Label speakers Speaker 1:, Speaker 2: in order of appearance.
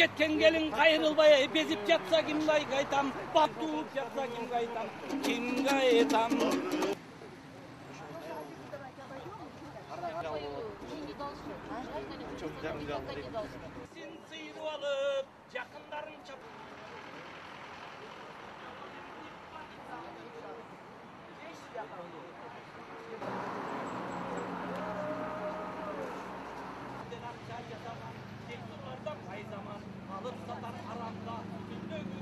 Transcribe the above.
Speaker 1: кеткен келін қайрылбай безіп жатса кімге айтам, бап туып жатса кімге айтам, кімге айтам. Сен сыйырып алып, жақындарын чап. Алып сатар арамда, күндегі